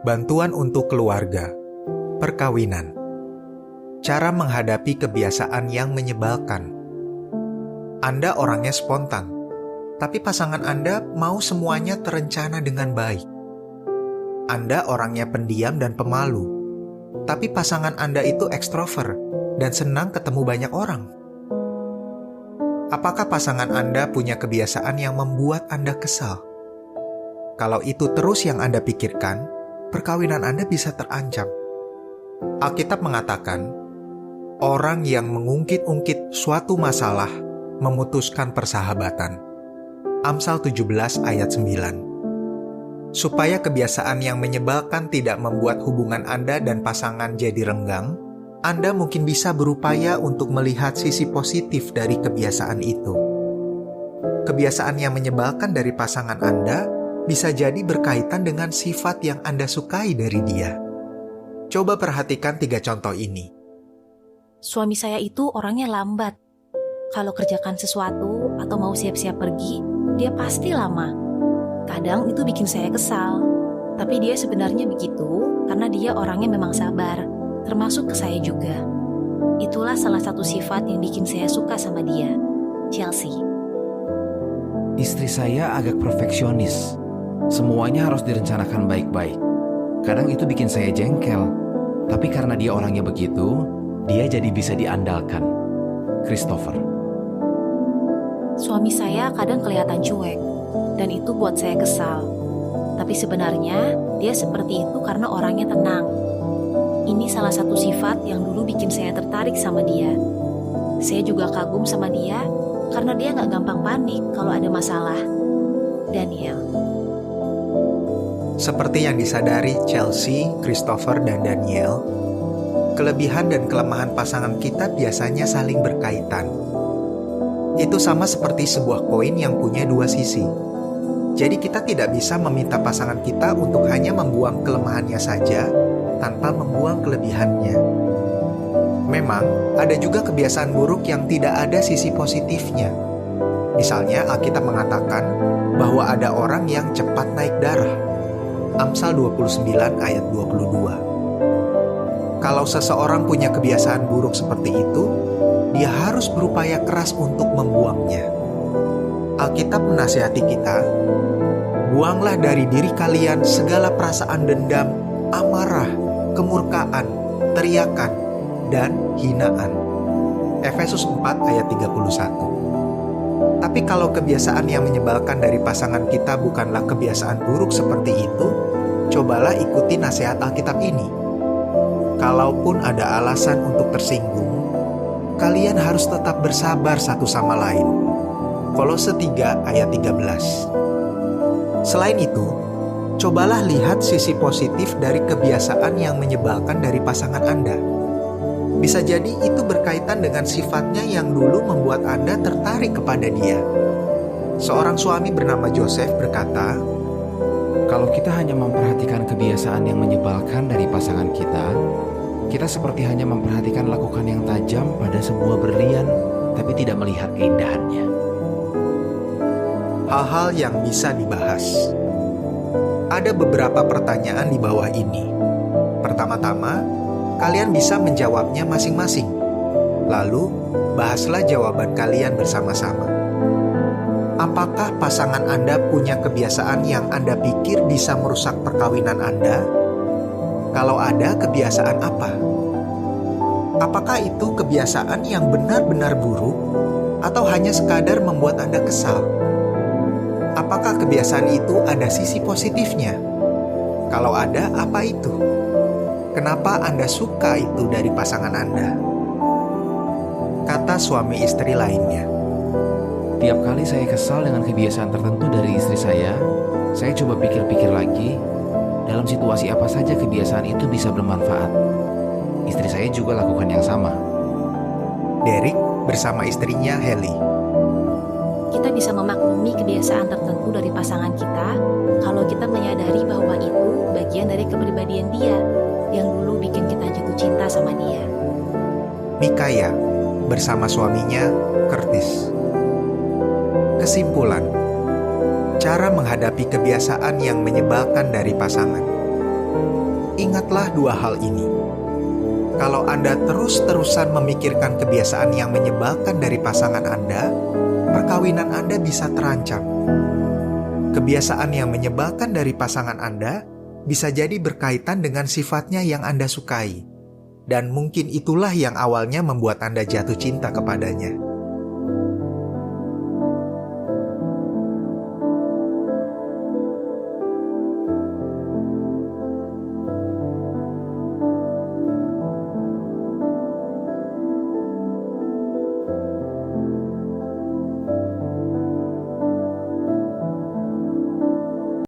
Bantuan untuk keluarga, perkawinan, cara menghadapi kebiasaan yang menyebalkan. Anda orangnya spontan, tapi pasangan Anda mau semuanya terencana dengan baik. Anda orangnya pendiam dan pemalu, tapi pasangan Anda itu ekstrovert dan senang ketemu banyak orang. Apakah pasangan Anda punya kebiasaan yang membuat Anda kesal? Kalau itu terus yang Anda pikirkan, perkawinan Anda bisa terancam. Alkitab mengatakan, orang yang mengungkit-ungkit suatu masalah memutuskan persahabatan. Amsal 17 ayat 9. Supaya kebiasaan yang menyebalkan tidak membuat hubungan Anda dan pasangan jadi renggang, Anda mungkin bisa berupaya untuk melihat sisi positif dari kebiasaan itu. Kebiasaan yang menyebalkan dari pasangan Anda bisa jadi berkaitan dengan sifat yang Anda sukai dari dia. Coba perhatikan 3 contoh ini. Suami saya itu orangnya lambat. Kalau kerjakan sesuatu atau mau siap-siap pergi, dia pasti lama. Kadang itu bikin saya kesal. Tapi dia sebenarnya begitu karena dia orangnya memang sabar, termasuk ke saya juga. Itulah salah satu sifat yang bikin saya suka sama dia. Chelsea. Istri saya agak perfeksionis. Semuanya harus direncanakan baik-baik. Kadang itu bikin saya jengkel. Tapi karena dia orangnya begitu, dia jadi bisa diandalkan. Christopher. Suami saya kadang kelihatan cuek, dan itu buat saya kesal. Tapi sebenarnya dia seperti itu karena orangnya tenang. Ini salah satu sifat yang dulu bikin saya tertarik sama dia. Saya juga kagum sama dia karena dia gak gampang panik kalau ada masalah. Daniel. Seperti yang disadari Chelsea, Christopher, dan Daniel, kelebihan dan kelemahan pasangan kita biasanya saling berkaitan. Itu sama seperti sebuah koin yang punya 2 sisi. Jadi kita tidak bisa meminta pasangan kita untuk hanya membuang kelemahannya saja, tanpa membuang kelebihannya. Memang, ada juga kebiasaan buruk yang tidak ada sisi positifnya. Misalnya, Alkitab mengatakan bahwa ada orang yang cepat naik darah. Amsal 29 ayat 22. Kalau seseorang punya kebiasaan buruk seperti itu, dia harus berupaya keras untuk membuangnya. Alkitab menasihati kita, buanglah dari diri kalian segala perasaan dendam, amarah, kemurkaan, teriakan, dan hinaan. Efesus 4 ayat 31. Tapi kalau kebiasaan yang menyebalkan dari pasangan kita bukanlah kebiasaan buruk seperti itu, cobalah ikuti nasihat Alkitab ini. Kalaupun ada alasan untuk tersinggung, kalian harus tetap bersabar satu sama lain. Kolose 3 ayat 13. Selain itu, cobalah lihat sisi positif dari kebiasaan yang menyebalkan dari pasangan Anda. Bisa jadi itu berkaitan dengan sifatnya yang dulu membuat Anda tertarik kepada dia. Seorang suami bernama Joseph berkata, kalau kita hanya memperhatikan kebiasaan yang menyebalkan dari pasangan kita seperti hanya memperhatikan lekukan yang tajam pada sebuah berlian, tapi tidak melihat keindahannya. Hal-hal yang bisa dibahas. Ada beberapa pertanyaan di bawah ini. Pertama-tama, kalian bisa menjawabnya masing-masing. Lalu, bahaslah jawaban kalian bersama-sama. Apakah pasangan Anda punya kebiasaan yang Anda pikir bisa merusak perkawinan Anda? Kalau ada, kebiasaan apa? Apakah itu kebiasaan yang benar-benar buruk atau hanya sekadar membuat Anda kesal? Apakah kebiasaan itu ada sisi positifnya? Kalau ada, apa itu? Kenapa Anda suka itu dari pasangan Anda? Kata suami istri lainnya. Tiap kali saya kesal dengan kebiasaan tertentu dari istri saya coba pikir-pikir lagi, dalam situasi apa saja kebiasaan itu bisa bermanfaat. Istri saya juga lakukan yang sama. Derek bersama istrinya Haley. Kita bisa memaklumi kebiasaan tertentu dari pasangan kita kalau kita menyadari bahwa itu bagian dari kepribadian dia yang dulu bikin kita jatuh cinta sama dia. Mikaya bersama suaminya Curtis. Kesimpulan, cara menghadapi kebiasaan yang menyebalkan dari pasangan. Ingatlah dua hal ini. Kalau Anda terus-terusan memikirkan kebiasaan yang menyebalkan dari pasangan Anda, perkawinan Anda bisa terancam. Kebiasaan yang menyebalkan dari pasangan Anda bisa jadi berkaitan dengan sifatnya yang Anda sukai. Dan mungkin itulah yang awalnya membuat Anda jatuh cinta kepadanya.